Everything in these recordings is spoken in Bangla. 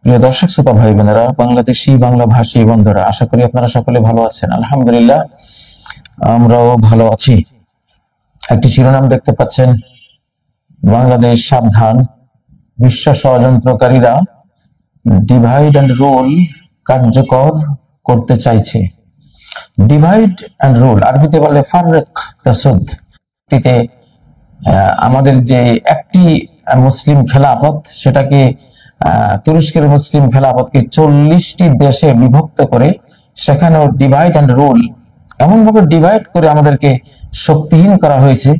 প্রিয় দর্শক শ্রোতা ভাই বোনেরা, বাংলাদেশি বাংলা ভাষী বন্ধুরা, আশা করি আপনারা সকলে ভালো আছেন। আলহামদুলিল্লাহ, আমরাও ভালো আছি। একটি শিরোনাম দেখতে পাচ্ছেন, বাংলাদেশ সাবধান, বিশ্ব ষড়যন্ত্রকারীরা ডিভাইড অ্যান্ড রুল কার্যকর করতে চাইছে। ডিভাইড অ্যান্ড রুল আরবিতে বলে ফাররিক তাসুদ। আমাদের যে একটি মুসলিম খেলাফত, সেটাকে তুরস্কের মুসলিম খেলাফতকে 40টি দেশে বিভক্ত করে সেখানেও ডিভাইড অ্যান্ড রুল এমন ভাবে ডিভাইড করে আমাদেরকে শক্তিহীন করা হয়েছে,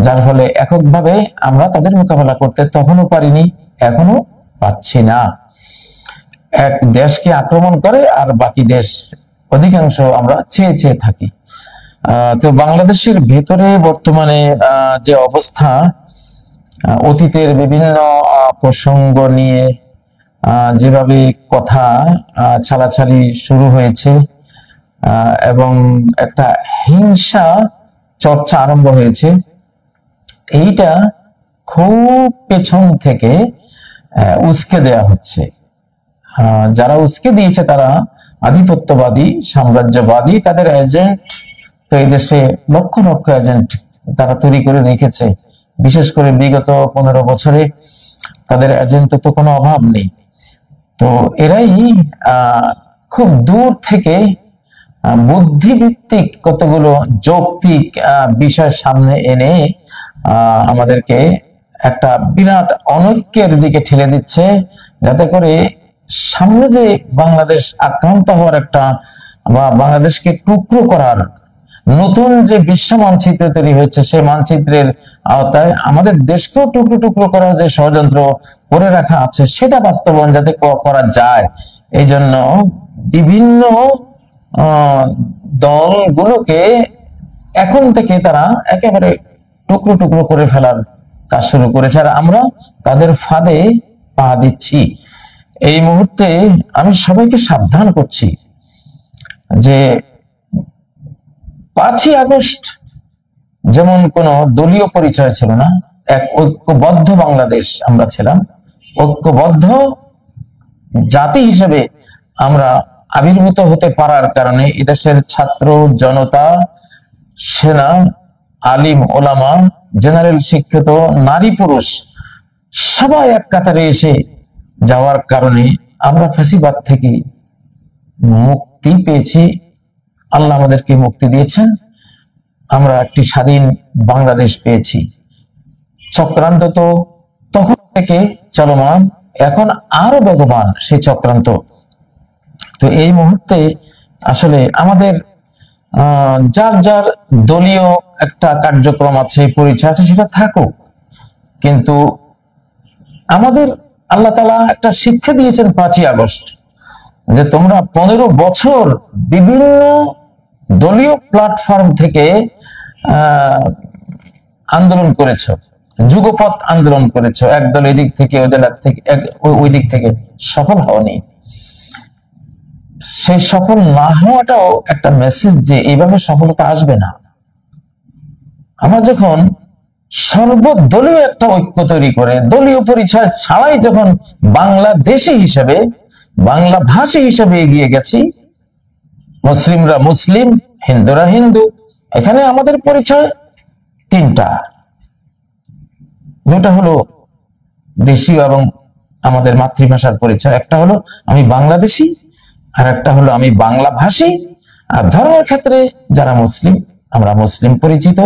যার ফলে এককভাবে আমরা তাদের মোকাবেলা করতে তখনও পারিনি, এখনো পাচ্ছি না। এক দেশকে আক্রমণ করে আর বাকি দেশ অধিকাংশ আমরা চেয়ে চেয়ে থাকি। তো বাংলাদেশের ভেতরে বর্তমানে যে অবস্থা, অতীতের বিভিন্ন প্রসঙ্গ নিয়ে যেভাবে কথা ছালাছালি শুরু হয়েছে এবং একটা হিংসা চর্চা আরম্ভ হয়েছে, এইটা খুব পেছন থেকে উস্কে দেয়া হচ্ছে। যারা উস্কে দিয়েছে তারা আধিপত্যবাদী, সাম্রাজ্যবাদী, তাদের এজেন্ট। তো এই দেশে লক্ষ লক্ষ এজেন্ট তারা তৈরি করে রেখেছে। বিশেষ করে বিগত 15 বছরে তাদের এজেন্ট তো কোনো অভাব নেই। তো এরাই খুব দূর থেকে বুদ্ধিভিত্তিক কতগুলো যৌক্তিক বিষয় সামনে এনে আমাদেরকে একটা বিরাট অনৈক্যের দিকে ঠেলে দিচ্ছে, যাতে করে সামনে যে বাংলাদেশ আক্রান্ত হওয়ার একটা বা বাংলাদেশকে টুকরো করার নতুন যে বিশ্ব মানচিত্র তৈরি হয়েছে, সেই মানচিত্রের আওতায় আমাদের দেশকেও টুকরো টুকরো করার যে ষড়যন্ত্র করে রাখা আছে, সেটা বাস্তবায়ন যাতে করা যায়, এই জন্য বিভিন্ন দলগুলোকে এখন থেকে তারা একেবারে টুকরো টুকরো করে ফেলার কাজ শুরু করেছে, আর আমরা তাদের ফাঁদে পা দিচ্ছি। এই মুহূর্তে আমি সবাইকে সাবধান করছি যে 5ই আগস্ট যেমন কোন দলীয় পরিচয় ছিল না, এক ঐক্যবদ্ধ বাংলাদেশ আমরা ছিলাম, ঐক্যবদ্ধ জাতি হিসেবে আমরা আবির্ভূত হতে পারার কারণে এদেশের ছাত্র জনতা, সেনা, আলিম ওলামা, জেনারেল শিক্ষিত, নারী পুরুষ সবাই এক কাতারে এসে যাওয়ার কারণে আমরা ফ্যাসিবাদ থেকে মুক্তি পেয়েছি। আল্লাহ আমাদেরকে মুক্তি দিয়েছেন, আমরা একটি স্বাধীন বাংলাদেশ পেয়েছি। চক্রান্ত তো তখন থেকে চলমান, এখন আরো বেগবান সেই চক্রান্ত। তো এই মুহূর্তে আসলে আমাদের যার যার দলীয় একটা কার্যক্রম আছে, পরিচয় আছে, সেটা থাকুক, কিন্তু আমাদের আল্লাহ তাআলা একটা শিক্ষা দিয়েছেন 5ই আগস্ট, যে তোমরা 15 বছর বিভিন্ন দলীয় প্ল্যাটফর্ম থেকে আন্দোলন করেছ, যুগপৎ আন্দোলন করেছ, একদল এদিক থেকে ওই দিক থেকে সফল হওনি। সেই সফল না হওয়াটাও একটা মেসেজ যে এইভাবে সফলতা আসবে না। আমরা যখন সর্বদলীয় একটা ঐক্য তৈরি করে দলীয় পরিচয় ছাড়াই যখন বাংলাদেশি হিসেবে, বাংলা ভাষী হিসেবে এগিয়ে গেছি, মুসলিমরা মুসলিম, হিন্দুরা হিন্দু, এখানে আমাদের পরিচয় 3টা। দুটা হলো দেশীয় এবং আমাদের মাতৃভাষার পরিচয়, একটা হলো আমি বাংলাদেশি, আর একটা হলো আমি বাংলা ভাষী। আর ধর্মের ক্ষেত্রে যারা মুসলিম আমরা মুসলিম পরিচিত,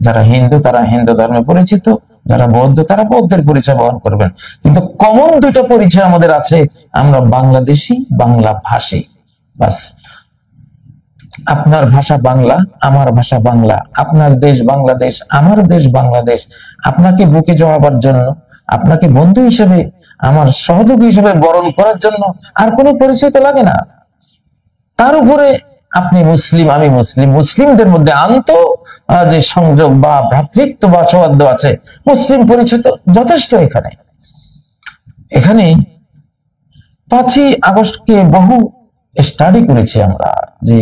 যারা হিন্দু তারা হিন্দু ধর্মে পরিচিত, যারা বৌদ্ধ তারা বৌদ্ধের পরিচয় বহন করবেন। কিন্তু কমন 2টা পরিচয় আমাদের আছে, আমরা বাংলাদেশি, বাংলা ভাষী। বাস, আপনার ভাষা বাংলা, আমার ভাষা বাংলা, আপনার দেশ বাংলাদেশ, আমার দেশ বাংলাদেশ। আপনাকে বুকে জড়াবার জন্য, আপনাকে বন্ধু হিসেবে, আমার সহযোগী হিসেবে বরণ করার জন্য আর কোনো পরিচয় তো লাগে না। তার উপরে আপনি মুসলিম, আমি মুসলিম, মুসলিমদের মধ্যে যে সংযোগ বা ভ্রাতৃত্ব বা সৌহার্দ্য আছে, মুসলিম পরিচয় তো যথেষ্ট। এখানে 5ই আগস্টকে বহু স্টাডি করেছি আমরা, যে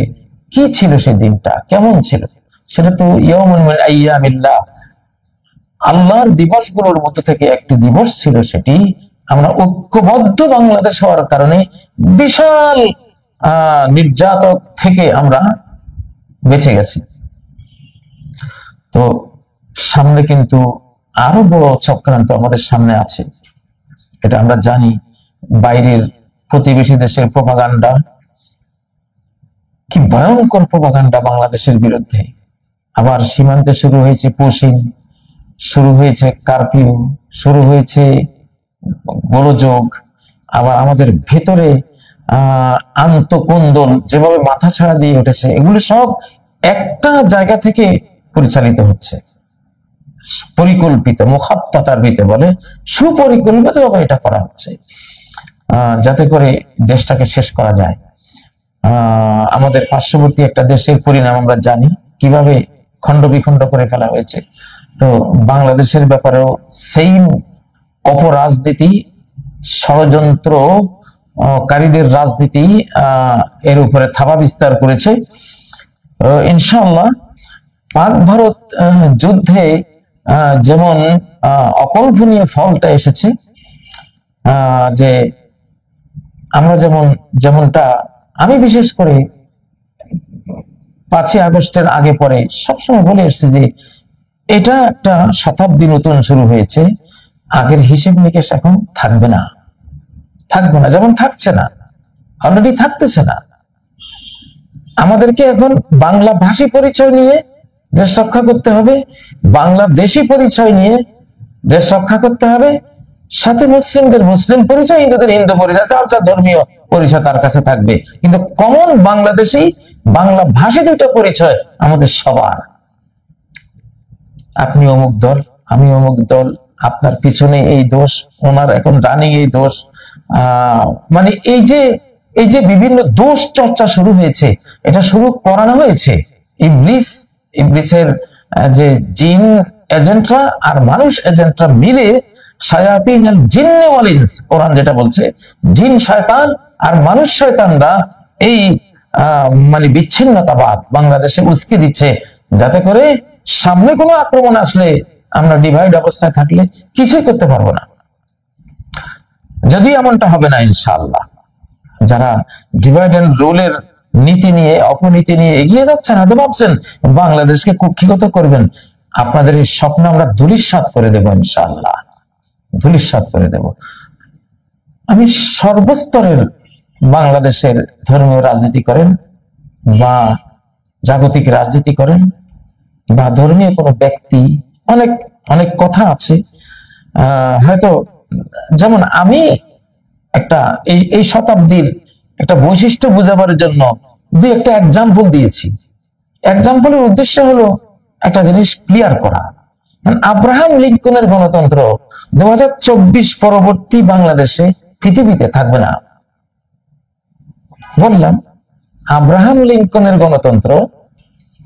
কি ছিল সেই দিনটা, কেমন ছিল। সেটা তো ইয়াউমুন মিন আইয়ামিল্লাহ, আল্লাহর দিবসগুলোর মধ্যে থেকে একটি দিবস ছিল সেটি। আমরা ঐক্যবদ্ধ বাংলাদেশ হওয়ার কারণে বিশাল নির্যাতক থেকে আমরা বেঁচে গেছি। তো সামনে কিন্তু আরো বড় চক্রান্ত আমাদের সামনে আছে, এটা আমরা জানি। বাইরের প্রতিবেশী দেশের প্রপাগান্ডা, কি ভয়ঙ্কর প্রপাগান্ডা বাংলাদেশের বিরুদ্ধে। আবার সীমান্তে শুরু হয়েছে পুশিং, শুরু হয়েছে কারফিউ, শুরু হয়েছে গোলযোগ। আবার আমাদের ভেতরে আন্তঃকোন্দল যেভাবে মাথা ছাড়া দিয়ে উঠেছে, এগুলো সব একটা জায়গা থেকে পরিচালিত হচ্ছে, পরিকল্পিত, মুখাত্তাতার ভিতরে বলে সুপরিকল্পিত ভাবে এটা করা হচ্ছে, যাতে করে দেশটাকে শেষ করা যায়। আমাদের পার্শ্ববর্তী একটা দেশের পরিণাম আমরা জানি, কিভাবে খণ্ড বিখণ্ড করে ফেলা হয়েছে। তো বাংলাদেশের ব্যাপারেও সেইম অপরাজনীতি, ষড়যন্ত্রকারীদের রাজনীতি এর উপরে থাবা বিস্তার করেছে। ইনশাআল্লাহ পাক ভারত যুদ্ধে যেমন অকল্পনীয় ফলটা এসেছে, যে আমরা যেমনটা আমি বিশেষ করে 5ই আগস্টের আগে পরে সবসময় বলে এসেছি যে এটা একটা শতাব্দী নতুন শুরু হয়েছে, আগের হিসেব নিকেশ এখন থাকবে না, যেমন থাকছে না, অলরেডি থাকতেছে না। আমাদেরকে এখন বাংলা ভাষী পরিচয় নিয়ে দেশ রক্ষা করতে হবে, বাংলাদেশি পরিচয় নিয়ে দেশ রক্ষা করতে হবে, সাথে মুসলিমদের মুসলিম পরিচয়, হিন্দুদের হিন্দু পরিচয়, যার ধর্মীয় পরিচয় তার কাছে থাকবে, কিন্তু কমন বাংলাদেশি বাংলা ভাষী দুটো পরিচয় আমাদের সবার। আপনি অমুক দল, আমি অমুক দল, আপনার পিছনে এই দোষ, ওনার এখন রানিং এই দোষ, মানে এই যে বিভিন্ন দোষ চর্চা শুরু হয়েছে, এটা শুরু করানো হয়েছে ইবলিসের যে জিন এজেন্টরা আর মানুষ এজেন্টরা মিলে, শায়াতিন আল জিন্নি ওয়াল ইনস, কোরআন যেটা বলছে, জিন শয়তান আর মানুষ শয়তানরা এই মানে বিচ্ছিন্নতাবাদ বাংলাদেশে উস্কে দিচ্ছে, যাতে করে সামনে কোনো আক্রমণ আসলে আমরা ডিভাইড অবস্থায় থাকলে কিছুই করতে পারবো না। যদি এমনটা হবে না ইনশাআল্লাহ, যারা ডিভাইড এন্ড রুলের নীতি নিয়ে, অপনীতি নিয়ে এগিয়ে যাচ্ছেন, হয়তো ভাবছেন বাংলাদেশকে কুক্ষিগত করবেন, আপনাদের এই স্বপ্ন আমরা ধূলিসাৎ করে দেব ইনশাআল্লাহ, ধূলিসাৎ করে দেব। আমি সর্বস্তরের বাংলাদেশের ধর্মীয় রাজনীতি করেন বা জাগতিক রাজনীতি করেন বা ধর্মীয় কোনো ব্যক্তি, অনেক অনেক কথা আছে। হয়তো যেমন আমি একটা এই শতাব্দীর একটা বৈশিষ্ট্য বোঝাবার জন্য একটা এক্সাম্পল দিয়েছি। এক্সাম্পলের উদ্দেশ্য হলো একটা জিনিস ক্লিয়ার করা। আব্রাহাম লিঙ্কনের গণতন্ত্র 2024 পরবর্তী বাংলাদেশে পৃথিবীতে থাকবে না। বললাম আব্রাহাম লিঙ্কনের গণতন্ত্র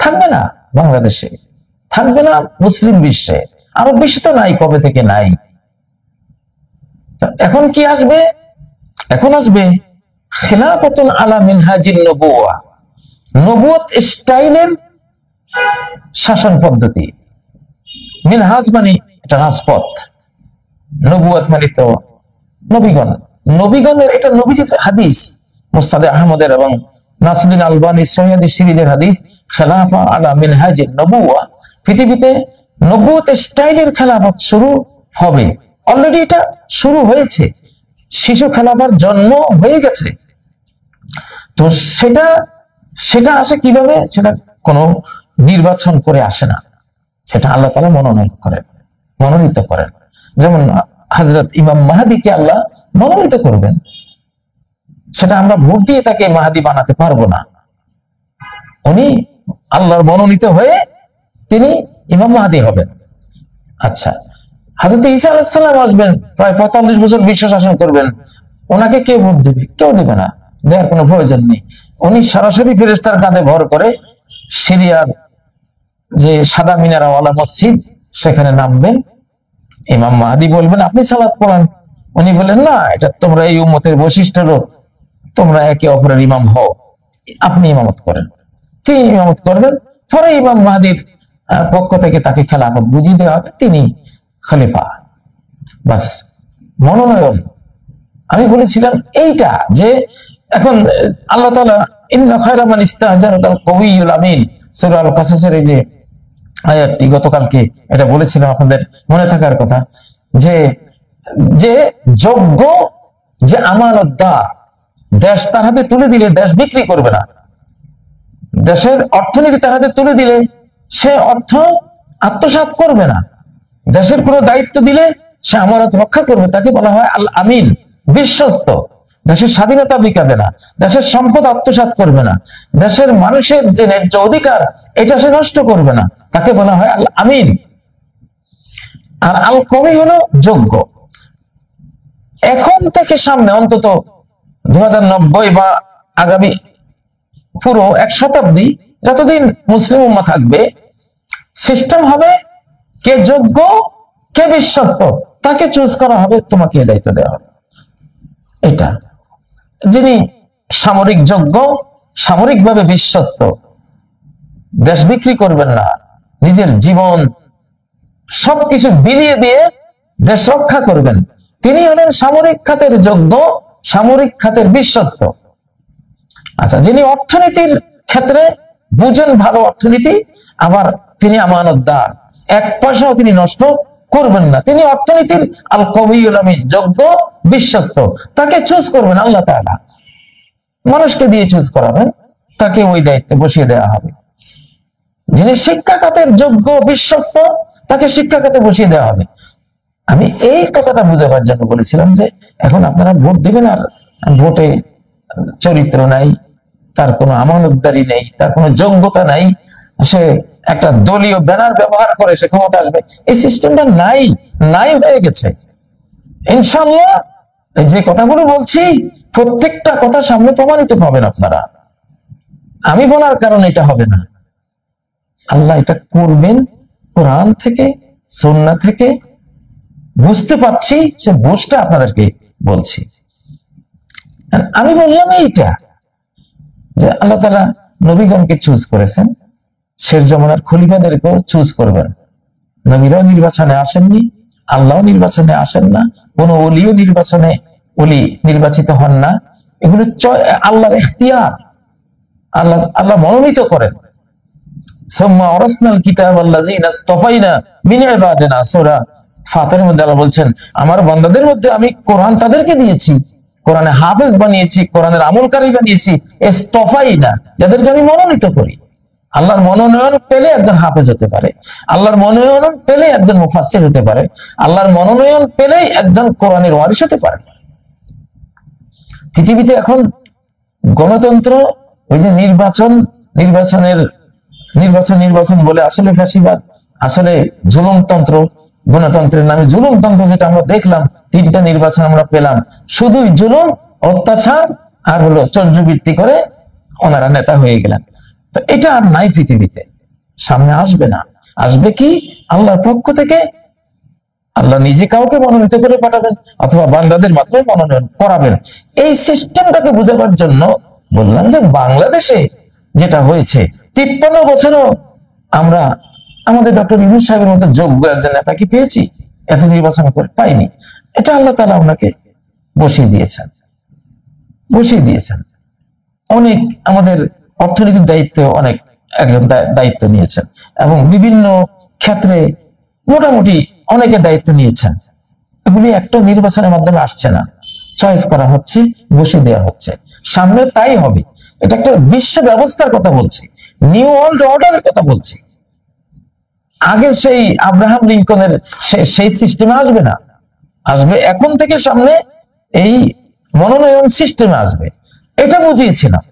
থাকবে না বাংলাদেশে, থাকবে না মুসলিম বিশ্বে, আরব বিশ্বে তো নাই, কবে থেকে নাই। এখন কি আসবে? এখন আসবে খিলাফাতুন আলা মিনহাজিন নবুওয়া, নবুয়ত স্টাইলের শাসন পদ্ধতি। মিনহাজ মানে এটা রাজপথ, নবুয়ত মানে তো নবীগণ, নবীগণের এটা নবীজির হাদিস, মুস্তাদে আহমদের এবং নাসিরুদ্দিন আলবানী সহিহ সিরিজের হাদিস, খেলাফা আলা মিনহাজিন নবুওয়া। পৃথিবীতে নবুয়ত স্টাইলের খেলাফত শুরু হবে, অলরেডি এটা শুরু হয়েছে, শিশু খেলাফার জন্ম হয়ে গেছে। তো সেটা আসে কিভাবে? সেটা কোনো নির্বাচন করে আসে না, সেটা আল্লাহ তাআলা মনোনীত করেন। যেমন হযরত ইমাম মাহদীকে আল্লাহ মনোনীত করবেন, সেটা আমরা ভোট দিয়ে তাকে মাহদী বানাতে পারবো না। উনি আল্লাহর মনোনীত হয়ে তিনি ইমাম মাহদী হবেন। আচ্ছা, হযরত ঈসা আলাইহিস সালাম আসবেন, প্রায় 45 বছর বিশ্ব শাসন করবেন, ওনাকে কে ভোট দেবে? কেউ দেবে না, দেওয়ার কোনো প্রয়োজন নেই। উনি সরাসরি ফেরেশতার কাঁধে ভর করে সিরিয়ার যে সাদা মিনারাওয়ালা মসজিদ সেখানে নামবেন, ইমাম মাহদী বলবেন আপনি সালাত পড়ান, উনি বলেন না, এটা তোমরা এই উম্মতের বৈশিষ্ট্য হলো তোমরা একে অপরের ইমাম হও, আপনি ইমামত করেন। তিনি ইমামত করবেন, পরে ইমাম মাহদীর পক্ষ থেকে তাকে খেলাফত বুঝিয়ে দেওয়া হবে, তিনি খলিফা। বাস, মনোনয়ন আমি বলেছিলাম এইটা যে এখন আল্লাহ তাআলা ইন্না খায়রা মান ইস্তা'জারাকাল কাওয়িয়ুল আমিন সূরা আল কাসাসের এই যে আয়াতটি গতকালকে এটা বলেছিলাম, আপনাদের মনে থাকার কথা, যে যে যোগ্য, যে আমানতদার, দেশ তার হাতে তুলে দিলে দেশ বিক্রি করবে না, দেশের অর্থনীতি তার হাতে তুলে দিলে সে অর্থ আত্মসাৎ করবে না, দেশের কোনো দায়িত্ব দিলে সে আমানত রক্ষা করবে, তাকে বলা হয় আল আমিন, বিশ্বস্ত। দেশের স্বাধীনতা বিকাবে না, দেশের সম্পদ আত্মসাৎ করবে না, দেশের মানুষের যে ন্যায্য অধিকার এটা সে নষ্ট করবে না, তাকে বলা হয় আল আমিন। আর আল কওয়ি হলো যোগ্য। এখন থেকে সামনে অন্তত 2090 বা আগামী পুরো 1 শতাব্দী যতদিন মুসলিম উম্মাহ থাকবে, সিস্টেম হবে কে যোগ্য কে বিশ্বস্ত তাকে চুজ করা হবে, তোমাকে দায়িত্ব দেওয়া হবে। এটা যিনি সামরিক যোগ্য, সামরিকভাবে বিশ্বস্ত, দেশ বিক্রি করবেন না, নিজের জীবন সবকিছু বিলিয়ে দিয়ে দেশ রক্ষা করবেন, তিনি হলেন সামরিক খাতের যোগ্য, সামরিক খাতের বিশ্বস্ত। আচ্ছা, যিনি অর্থনীতির ক্ষেত্রে বুঝেন ভালো অর্থনীতি, আবার তিনি আমানতদার, 1 পয়সাও তিনি নষ্ট করবেন না, তিনি অর্থনীতির আল কওয়িয়ুল আমিন, যোগ্য বিশ্বস্ত, তাকে চুজ করবেন আল্লাহ তাআলা, মানুষকে দিয়ে চুজ করাবেন, তাকে ওই দায়িত্বে বসিয়ে দেওয়া হবে। যিনি শিক্ষা খাতের যোগ্য বিশ্বস্ত, তাকে শিক্ষা খাতে বসিয়ে দেওয়া হবে। আমি এই কথাটা বুঝাবার জন্য বলেছিলাম যে এখন আপনারা ভোট দিবেন আর ভোটে চরিত্র নাই, তার কোনো আমানতদারি নেই, তার কোনো যোগ্যতা নাই, সে একটা দলীয় ব্যানার ব্যবহার করে সে ক্ষমতা আসবে, এই সিস্টেমটা নাই হয়ে গেছে। ইনশাআল্লাহ যে কথাগুলো বলছি প্রত্যেকটা কথা সামনে প্রমাণিত পাবেন আপনারা। আমি বলার কারণে এটা হবে না, আল্লাহ এটা করবেন। কোরআন থেকে সুন্নাহ থেকে বুঝতে পারছি, সে বুঝটা আপনাদেরকে বলছি। আমি বললাম এইটা যে আল্লাহ তাআলা নবীগণকে চুজ করেছেন, শেষ জামানার খলিফাদেরকেও চুজ করবেন। নবীরাও নির্বাচনে আসেননি, আল্লাহ নির্বাচনে আসেন না, কোন ওলিও ওলি নির্বাচিত হন না, এগুলো আল্লাহর ইখতিয়ার, আল্লাহ মনোনীত করেন। সুম্মা ওরাসনাল কিতাবাল্লাযিনা ইসতাফাইনা মিন ইবাদিনা, সূরা ফাতিরের মধ্যে আল্লাহ বলছেন আমার বান্দাদের মধ্যে আমি কোরআন তাদেরকে দিয়েছি, কোরআনে হাফেজ বানিয়েছি, কোরআনের আমলকারী বানিয়েছি, ইসতাফাইনা, যাদেরকে আমি মনোনীত করি। আল্লাহর মনোনয়ন পেলে একজন হাফেজ হতে পারে, আল্লাহর মনোনয়ন পেলে একজন মুফাসসির হতে পারে, আল্লাহর মনোনয়ন পেলেই একজন কোরআনের ওয়ারিস হতে পারে। পৃথিবীতে এখন গণতন্ত্র, ওই যে নির্বাচন বলে আসলে ফ্যাসিবাদ, আসলে জুলুমতন্ত্র, গণতন্ত্রের নামে জুলুমতন্ত্র, যেটা আমরা দেখলাম 3টা নির্বাচন আমরা পেলাম, শুধুই জুলুম, অত্যাচার আর হলো চর্যবৃত্তি করে ওনারা নেতা হয়ে গেলেন। তো এটা আর নাই পৃথিবীতে, সামনে আসবে না। আসবে কি আল্লাহর পক্ষ থেকে, আল্লাহ নিজে কাউকে মনোনীত করে পাঠাবেন অথবা বান্দাদের মাধ্যমে মনোনয়ন করাবেন। এই সিস্টেমটাকে বোঝাবার জন্য বললাম যে বাংলাদেশে যেটা হয়েছে 53 বছরও আমরা আমাদের ডক্টর ইউনূস সাহেবের মতো যোগ্য একজন নেতাকে পেয়েছি, এত নির্বাচন করে পাইনি। এটা আল্লাহ তাআলা ওনাকে বসিয়ে দিয়েছেন। অনেক আমাদের অর্থনীতির দায়িত্বে অনেক একজন দায়িত্ব নিয়েছেন এবং বিভিন্ন ক্ষেত্রে মোটামুটি অনেকে দায়িত্ব নিয়েছেন। এগুলি একটা নির্বাচনের মাধ্যমে আসছে না, চয়েস করা হচ্ছে, বসিয়ে দেওয়া হচ্ছে, সামনে তাই হবে। এটা একটা বিশ্ব ব্যবস্থার কথা বলছি, নিউ ওয়ার্ল্ড অর্ডারের কথা বলছি। আগে সেই আব্রাহাম লিঙ্কনের সেই সিস্টেমে আসবে না, আসবে এখন থেকে সামনে এই মনোনয়ন সিস্টেমে আসবে। এটা বুঝিয়েছিলাম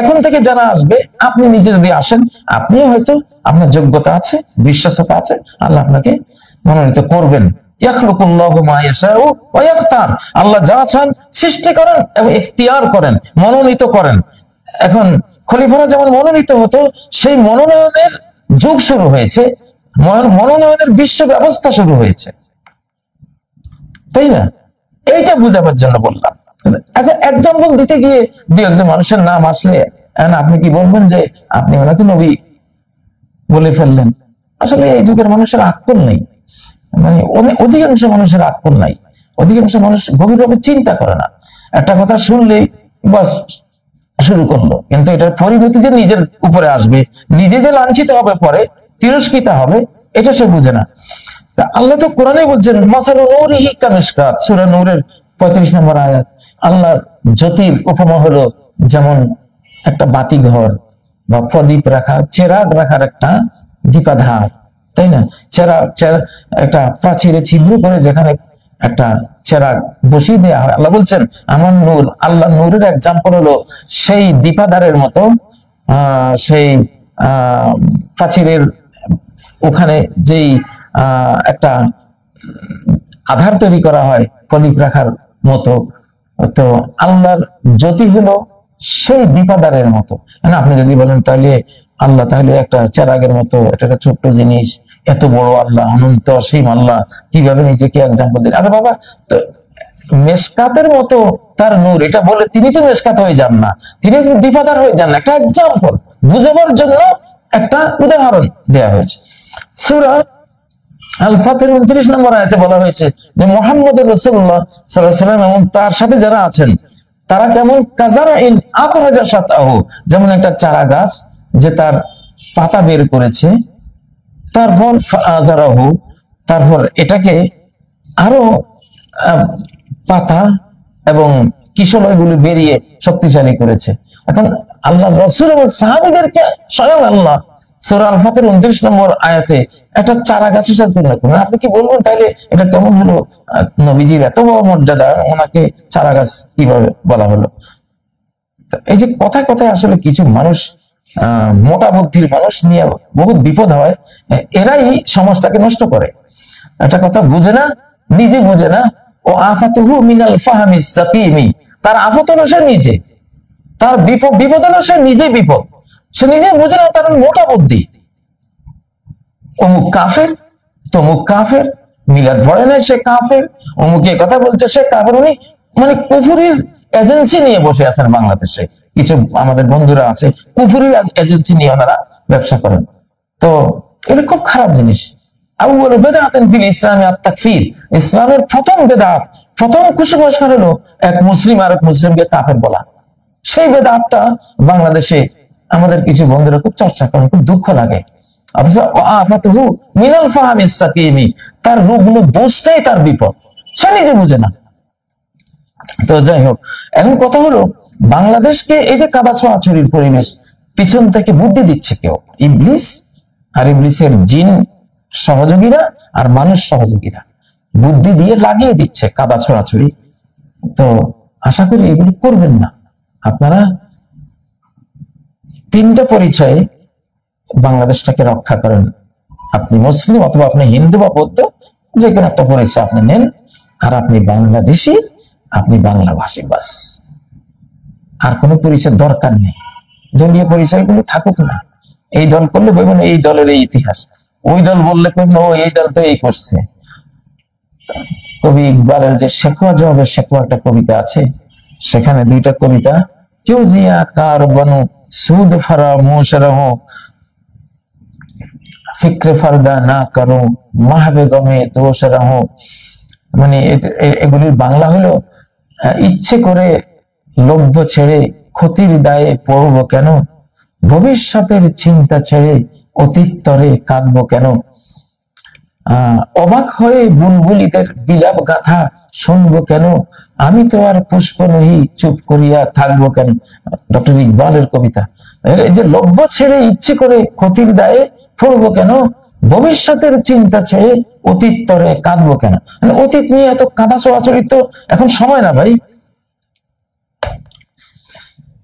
এখন থেকে যারা আসবে, আপনি নিজে যদি আসেন, আপনি হয়তো আপনার যোগ্যতা আছে, বিশ্বস্ততা আছে, আল্লাহ আপনাকে মনোনীত করবেন। ইয়াখলুকুল্লাহু মা ইয়াশাউ ওয়া ইয়াখতার, আল্লাহ যা চান সৃষ্টি করেন এবং ইখতিয়ার করেন, মনোনীত করেন। এখন খলিফারা যেমন মনোনীত হতো, সেই মনোনয়নের যুগ শুরু হয়েছে, মনোনয়নের বিশ্ব ব্যবস্থা শুরু হয়েছে, তাই না? এইটা বুঝাবার জন্য বললাম। এখন এক্সাম্পল দিতে গিয়ে 2-1 মানুষের নাম আসলে আপনি কি বলবেন যে আপনি ওনাকে নবী বলে ফেললেন? আসলে এই যুগের মানুষের আকল নেই, মানে অধিকাংশ মানুষের আকল নাই। অধিকাংশ মানুষ গভীরভাবে চিন্তা করে না, একটা কথা শুনলেই বাস শুরু করলো, কিন্তু এটার পরিণতি যে নিজের উপরে আসবে, নিজে যে লাঞ্ছিত হবে, পরে তিরস্কৃত হবে, এটা সে বুঝে না। তা আল্লাহ তো কোরআনে বলছেন মাসালু নূরিহি কামিশকাত, সূরা নূরের 35 নম্বর আয়াত, আল্লাহর জ্যোতির উপমা হলো যেমন একটা বাতি ঘর বা প্রদীপ রাখা, চেরাগ রাখার একটা দীপাধার, তাই না? একটা প্রাচীরে ছিদ্র করে যেখানে একটা চেরাগ বসিয়ে দেওয়া হয়। আল্লাহ বলছেন আমার নূর, আল্লাহ নূরের এক্সাম্পল হলো সেই দীপাধারের মতো, সেই প্রাচীরের ওখানে যেই একটা আধার তৈরি করা হয় প্রদীপ রাখার মতো, তো আল্লাহর জ্যোতি হলো সেই দীপাধারের মতো। আপনি যদি বলেন তাহলে আল্লাহ তাহলে একটা চেরাগের মতো, এটা একটা ছোট্ট জিনিস, এত বড় আল্লাহ, অনন্ত অসীম আল্লাহ, কিভাবে নিজেকে এক্সাম্পল দিন? আরে বাবা, তো মেশকাতের মতো তার নূর, এটা বলে তিনি তো মেশকাত হয়ে যান না, তিনি তো দীপাধার হয়ে যান না, একটা এক্সাম্পল বুঝাবার জন্য একটা উদাহরণ দেয়া হয়েছে। সূরা আল ফাতির 29 নম্বর আয়াতে বলা হয়েছে যে মুহাম্মদুর রাসূলুল্লাহ সাল্লাল্লাহু আলাইহি ওয়াসাল্লাম এবং তার সাথে যারা আছেন তারা কেমন কাজারাইন আখরাজা শাতাহু, যেমন একটা চারা গাছ যে তার পাতা বের করেছে, তারপর ফাআযারাহু, তারপর এটাকে আরো পাতা এবং কিশলয়গুলো বেরিয়ে শক্তিশালী করেছে। এখন আল্লাহ রাসূল এবং সাহাবীদেরকে স্বয়ং আল্লাহ সূরা আল ফাতির 29 নম্বর আয়াতে একটা চারা গাছের সাথে তুলনা করবেন। আপনি কি বলবেন তাইলে এটা কেমন হলো? নবীজির এত বড় মর্যাদা, ওনাকে চারা গাছ কিভাবে বলা হলো? এই যে কথায় কথায় আসলে কিছু মানুষ, মোটা বুদ্ধির মানুষ নিয়ে বহুত বিপদ হয়, এরাই সমাজটাকে নষ্ট করে। একটা কথা বুঝে না, নিজে বুঝে না। ও আফাতুহু মিনাল ফাহামিস সাকিমি, তার আফত হলো সে নিজে, তার বিপদ হলো সে নিজে বিপদ, সে নিজে বুঝে না, তার মোটা বুদ্ধি। অমুক কাফের, তমুক কাফের, মিলাদ ভরে নাই সে কাফের, অমুক এ কথা বলছে সে কাফের। উনি মানে কুফুরির এজেন্সি নিয়ে বসে আছেন বাংলাদেশে, কিছু আমাদের বন্ধুরা আছে কুফুরির এজেন্সি নিয়ে ওনারা ব্যবসা করেন। তো এটা খুব খারাপ জিনিস। আউয়ালু বিদআতিন ফিল ইসলামি আত-তাকফির, ইসলামের প্রথম বেদাত, প্রথম কুসংস্কার হলো এক মুসলিম আরেক মুসলিমকে কাফের বলা। সেই বেদাতটা বাংলাদেশে আমাদের কিছু বন্ধুরা খুব চর্চা করেন, খুব দুঃখ লাগে। অথচ আফাতুহু মিনাল ফাহামিস সাকিমি, তার রোগগুলো বুঝতেই তার বিপদ, সে নিজে বুঝে না। তো যাই হোক, এখন কথা হলো বাংলাদেশকে এই যে কাদা ছোঁয়াছুরির পরিবেশ, পিছন থেকে বুদ্ধি দিচ্ছে কেউ, ইবলিস আর ইবলিসের জিন সহযোগীরা আর মানুষ সহযোগীরা বুদ্ধি দিয়ে লাগিয়ে দিচ্ছে কাদা ছোঁয়াছুরি। তো আশা করি এগুলো করবেন না আপনারা। 3টা পরিচয়ে বাংলাদেশটাকে রক্ষা করেন। আপনি মুসলিম অথবা আপনি হিন্দু বা বৌদ্ধ, যে কোনো একটা পরিচয় আপনি নেন, আর আপনি বাংলাদেশী, আপনি বাংলাভাষী, বাস। আর কোনো পরিচয় দরকার নেই। দলীয় পরিচয়গুলো থাকুক না। এই দল করলে বলবেন এই দলের এই ইতিহাস, ওই দল বললে বলবেন ও এই দল তো এই করছে। কবি ইকবালের যে শেখোয়া জবাবে শেখোয়া একটা কবিতা আছে, সেখানে 2টা কবিতা, কেউ জিয়া কার বানু সুদ ফারা মোশরহ ফিক্রে ফারদা না করো মাহবে গমে দোষ রহ। মানে এগুলির বাংলা হলো ইচ্ছে করে লোভ্য ছেড়ে ক্ষতির দায়ে পড়ব কেন, ভবিষ্যতের চিন্তা ছেড়ে অতীত তরে কাঁদবো কেন, অবাক হয়ে বুলবুলিদের বিলাপ গাথা শুনবো কেন, আমি তো আর পুষ্প নহি চুপ করিয়া থাকবো কেন। ডক্টর ইকবালের কবিতা। এই যে লোভ্য ছেড়ে ইচ্ছে করে ক্ষতির দায়ে পড়বো কেন, ভবিষ্যতের চিন্তা ছেড়ে অতীত তরে কাঁদবো কেন। মানে অতীত নিয়ে এত কাঁদা ছোড়াছড়ি তো এখন সময় না ভাই।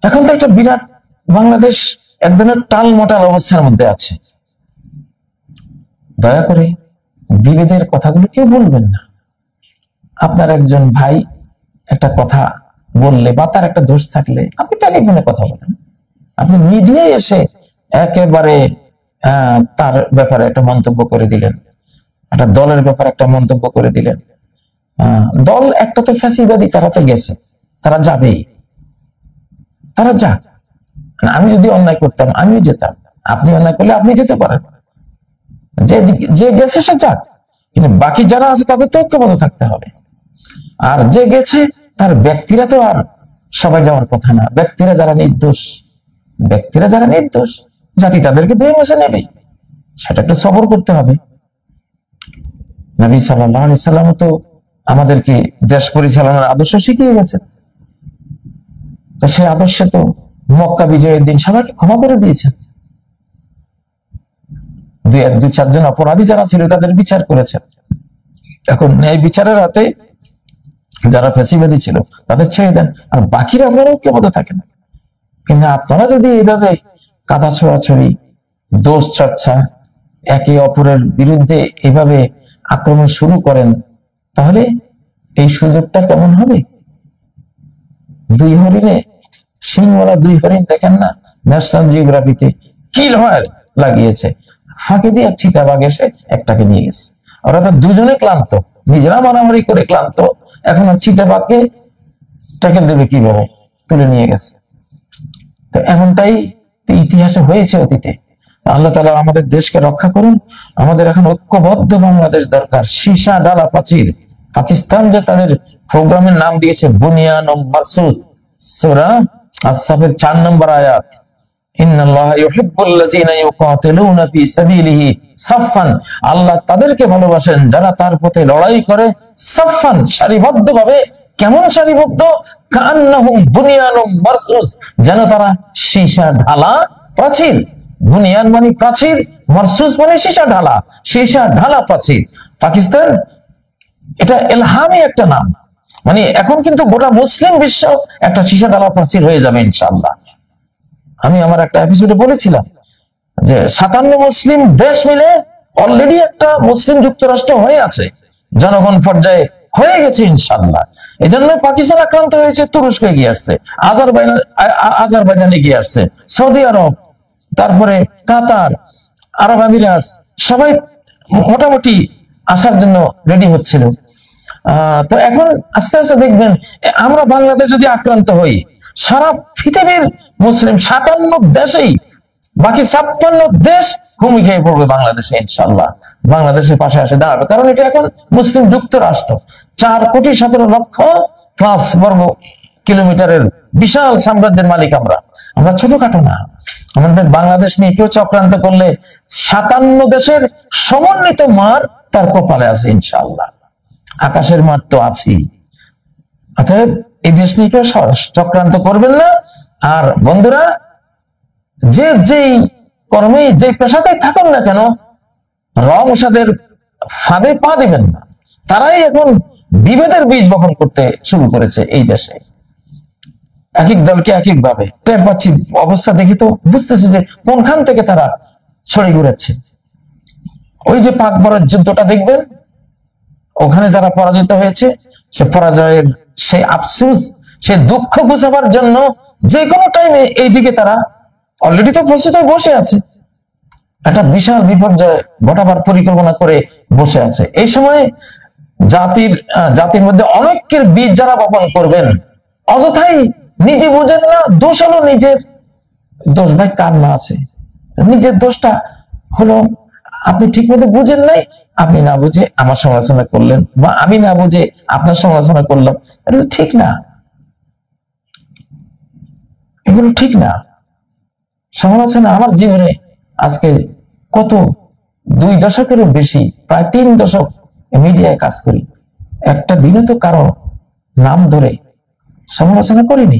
এখন তো একটা বিরাট বাংলাদেশ এক ধরনের টালমটাল অবস্থার মধ্যে আছে। দয়া করে বিভেদের কথাগুলো কেউ বলবেন না। আপনার একজন ভাই একটা কথা বললে বা তার একটা দোষ থাকলে আপনি টেলিফোনে কথা বলেন, আপনি মিডিয়ায় এসে একেবারে তার ব্যাপারে একটা মন্তব্য করে দিলেন, একটা দলের ব্যাপারে একটা মন্তব্য করে দিলেন। দল একটা তো ফ্যাসিবাদী, তারা তো গেছে, তারা যাবেই, তারা যাক। আমি যদি অন্যায় করতাম আমিও যেতাম, আপনি অন্যায় করলে আপনি যেতে পারেন, যে গেছে সে যাক, কিন্তু বাকি যারা আছে তাদের তো ঐক্যবদ্ধ থাকতে হবে। আর যে গেছে তার ব্যক্তিরা তো আর সবাই যাওয়ার কথা না। ব্যক্তিরা যারা নির্দোষ, জাতি তাদেরকে দুই মাসে নেবে, সেটা একটু সবর করতে হবে। নবী সাল্লাল্লাহু আলাইহি সাল্লাম তো আমাদেরকে দেশ পরিচালনার আদর্শ শিখিয়ে গেছেন। তো সেই আদর্শে তো মক্কা বিজয়ের দিন সবাইকে ক্ষমা করে দিয়েছেন। দুই চারজন অপরাধী যারা ছিল তাদের বিচার করেছেন। এখন ন্যায় বিচারের হাতে যারা ফেসিবাদী ছিল তাদের ছেড়ে দেন, আর বাকিরা আপনারাও কে মতো থাকেন। কিন্তু আপনারা যদি এইভাবে কাদা ছোড়াছড়ি, দোষ চর্চা, একে অপরের বিরুদ্ধে এভাবে আক্রমণ শুরু করেন, তাহলে এই সুযোগটা কেমন হবে? দুই হরিণে সিংওয়ালা দুই হরিণ দেখেন না ন্যাশনাল জিওগ্রাফিতে, কি লাগিয়েছে, ফাঁকে দিয়ে চিতাবাঘ এসে একটাকে নিয়ে গেছে। ওরা তো দুজনে ক্লান্ত, নিজেরা মারামারি করে ক্লান্ত, এখন চিতাবাঘকে ট্যাকেল দেবে কিভাবে, তুলে নিয়ে গেছে। তো এমনটাই ইতিহাসে হয়েছে অতীতে। আল্লাহ তাআলা আমাদের দেশকে রক্ষা করুন। আমাদের এখন ঐক্যবদ্ধ বাংলাদেশ দরকার। সীসা ডালা প্রাচীর। পাকিস্তান যে তাদের প্রোগ্রামের নাম দিয়েছে বুনিয়ান ও মারসুস, সূরা আস-সাফের 4 নম্বর আয়াত, ইন্নাল্লাহা ইউহিব্বুল্লাযীনা ইউকাতিলুনা ফী সাবিলিহি সাফফান, আল্লাহ তাদেরকে ভালোবাসেন যারা তার পথে লড়াই করে সাফফান, সারিবদ্ধভাবে। কেমন সারিবদ্ধ? কান্নাহুম বুনিয়ানুম মারসুস, যেন তারা সীসা ঢালা প্রাচীর। বুনিয়ান মানে প্রাচীর, মারসুস মানে সীসা ঢালা প্রাচীর। পাকিস্তান এটা ইলহামি একটা নাম, মানে এখন কিন্তু গোটা মুসলিম বিশ্ব একটা সীসা ঢালা প্রাচীর হয়ে যাবে ইনশাআল্লাহ। আমি আমার একটা এপিসোডে বলেছিলাম যে 57 মুসলিম দেশ মিলে অলরেডি একটা মুসলিম যুক্তরাষ্ট্র হয়ে আছে, জনগণ পর্যায়ে হয়ে গেছে ইনশাআল্লাহ। এই জন্য পাকিস্তান আক্রান্ত হয়েছে, তুরস্ক এগিয়ে আসছে, আজারবাইজান এগিয়ে আসছে, সৌদি আরব, তারপরে কাতার, আরব আমিরাত, সবাই মোটামুটি আসার জন্য রেডি হচ্ছিল। তো এখন আস্তে আস্তে দেখবেন আমরা বাংলাদেশ যদি আক্রান্ত হই, সারা পৃথিবীর মুসলিম 57 দেশেই বাকি 56 দেশ হুমকি খেয়ে পড়বে বাংলাদেশে ইনশাআল্লাহ, বাংলাদেশের পাশে আসে দাঁড়াবে। কারণ এটা এখন মুসলিম যুক্তরাষ্ট্র, 4,17,00,000+ বর্গ কিলোমিটারের বিশাল সাম্রাজ্যের মালিক আমরা ছোটখাটো না। আমাদের বাংলাদেশ নিয়ে কেউ চক্রান্ত করলে 57 দেশের সমন্বিত মার তার কপালে আছে ইনশাআল্লাহ। আকাশের মার তো আছেই। অতএব এই দেশ নিয়ে কেউ চক্রান্ত করবেন না। আর বন্ধুরা, যেই কর্মে যে পেশাতেই থাকুন না কেন, রমসাদের ফাঁদে পা দিবেন না। তারাই এখন বিভেদের বীজ বপন করতে শুরু করেছে এই দেশে। এক এক দলকে এক এক ভাবে টের পাচ্ছি, অবস্থা দেখি তো বুঝতেছি যে কোনখান থেকে তারা ছড়ি ঘুরাচ্ছে। ওই যে পাক ভারত যুদ্ধটা দেখবেন, ওখানে যারা পরাজিত হয়েছে, সে পরাজয়ের সেই আফসোস, সে দুঃখ ঘুচাবার জন্য যে কোনো টাইমে এইদিকে তারা অলরেডি তো প্রস্তুত হয়ে বসে আছে, একটা বিশাল বিপর্যয় ঘটাবার পরিকল্পনা করে বসে আছে। এই সময় জাতির মধ্যে অনেকের বীজ যারা বপন করবেন, অযথাই নিজে বুঝেন না, দোষ হলো নিজের দোষ। ভাই কার না আছে? নিজের দোষটা হলো আপনি ঠিক মতো বুঝেন নাই, আপনি না বুঝে আমার সমালোচনা করলেন, বা আমি না বুঝে আপনার সমালোচনা করলাম। এটা তো ঠিক না, এগুলো ঠিক না। সমালোচনা আমার জীবনে আজকে কত 2 দশকেরও বেশি, প্রায় 3 দশক মিডিয়ায় কাজ করি, একটা দিনে তো কারো নাম ধরে সমালোচনা করিনি,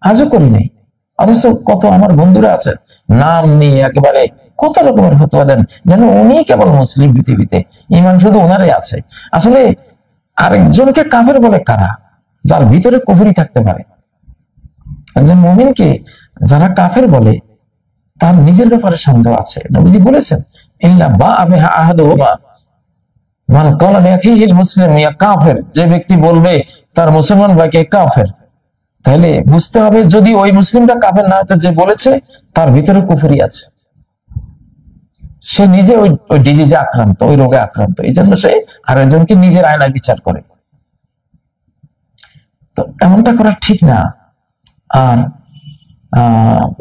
আজও করি নাই। অথচ কত আমার বন্ধুরা আছেন নাম নিয়ে একেবারে কত রকমের ফতোয়া দেন, যেন উনি কেবল মুসলিম, পৃথিবীতে ঈমান শুধু ওনারই আছে। আসলে আরেকজনকে কাফের বলে কারা? যার ভিতরে কুফরি থাকতে পারে। একজন মুমিনকে যারা কাফের বলে, তার নিজের ব্যাপারে সন্দেহ আছে। নবীজি বলেছেন, ইল্লা বাআবিহা আহাদুহুমা মান ক্বালা লিআখিহিল মুসলিম ইয়া কাফের, যে ব্যক্তি বলবে তার মুসলমান ভাইকে কাফের, তাহলে বুঝতে হবে যদি ওই মুসলিমটা কাফের না হতে যে বলেছে, তার ভিতরে কুফরি আছে, সে নিজে ওই ডিজিজে আক্রান্ত, ওই রোগে আক্রান্ত। এই জন্য সে আরেকজনকে নিজের আয়নায় বিচার করে। তো এমনটা করা ঠিক না। আর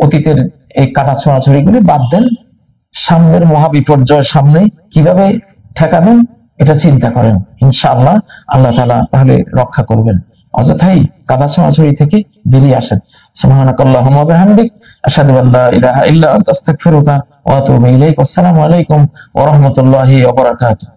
অতীতের এই কাটা ছোঁড়াছড়ি গুলি বাদ দেন, সামনের মহাবিপর্যয় সামনে কিভাবে ঠেকাবেন এটা চিন্তা করেন, ইনশাআল্লাহ আল্লাহ তাআলা তাহলে রক্ষা করবেন। অযথাই কাদা ছোঁয়াছুঁড়ি থেকে বেরিয়ে আসেন। সুবহানাকাল্লাহুম্মা ওয়া বিহামদিক, আশহাদু আল্লা ইলাহা ইল্লা আনতা, আস্তাগফিরুকা ওয়া আতুবু ইলাইক। আসসালামু আলাইকুম ওয়া রাহমাতুল্লাহি ওয়া বারাকাতুহু।